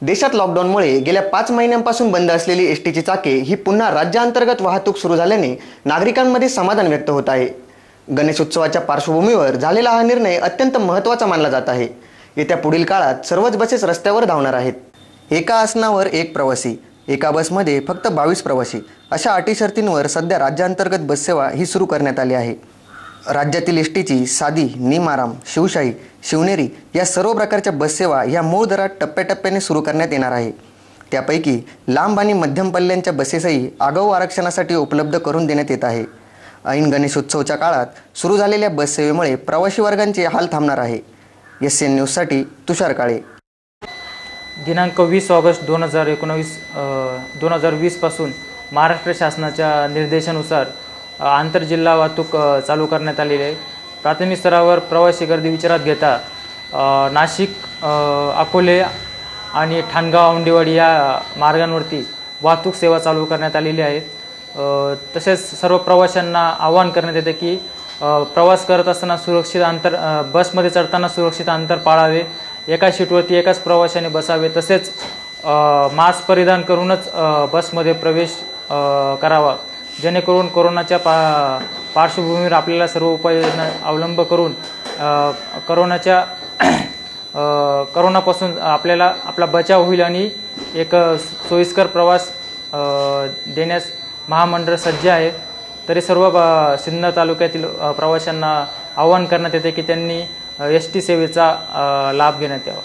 देशात लॉकडाऊनमुळे गेल्या 5 महिन्यांपासून बंद असलेली एसटीची चाके ही पुन्हा राज्यांतर्गत वाहतूक सुरू झाल्याने नागरिकांमध्ये समाधान व्यक्त होत आहे। गणेशोत्सवाच्या पार्श्वभूमीवर झालेला हा निर्णय अत्यंत महत्त्वाचा मानला जात आहे। येत्या पुढील काळात सर्वच बसेस रस्त्यावर धावणार आहेत। एका आसनावर एक प्रवासी, एका बसमध्ये फक्त 22 प्रवासी अशा अटी शर्तींवर सध्या राज्यांतर्गत बससेवा ही सुरू करण्यात आली आहे। राज्यातील एसटीची साधी, निमआराम, शिवशाही, शिवनेरी या सर्व प्रकारच्या बससेवा या मूळ दरात टप्प्याटप्प्याने सुरू करण्यात येणार आहे। त्यापैकी लांब आणि मध्यम पल्ल्यांच्या बसेसही आगाऊ आरक्षणासाठी उपलब्ध करून देण्यात येत आहे। ऐन गणेशोत्सवच्या काळात सुरू झालेल्या बससेवेमुळे प्रवासी वर्गांचे हाल थांबणार आहे। SN न्यूजसाठी तुषार काळे। दिनांक 20 ऑगस्ट 2020 पासून महाराष्ट्र शासनाच्या निर्देशानुसार आंतरजिल्हा वाहतूक चालू करण्यात आलेली आहे। प्राथमिक स्तरावर प्रवासी गर्दी विचारात घेता नाशिक, अकोले आणि ठाणगाव, औंढेवाडी या मार्गांवरती वाहतूक सेवा चालू करण्यात आलेली आहे। तसेच सर्व प्रवाशांना आवाहन करण्यात येते की प्रवास करत असताना सुरक्षित अंतर, बसमध्ये चढताना सुरक्षित अंतर पाळावे, एका सीटवरती एकाच प्रवाशाने बसावे, तसेच मास्क परिधान करूनच बसमध्ये प्रवेश करावा, जेणेकरून कोरोनाच्या पार्श्वभूमीवर आपल्याला सर्व उपाययोजना अवलंब करून कोरोनापासून आपल्याला आपला बचाव होईल आणि एक सोयीस्कर प्रवास देण्यास महामंडळ सज्ज आहे। तरी सर्व सिन्नर तालुक्यातील प्रवाशांना आवाहन करण्यात येते की त्यांनी ST सेवेचा लाभ घेण्यात यावा।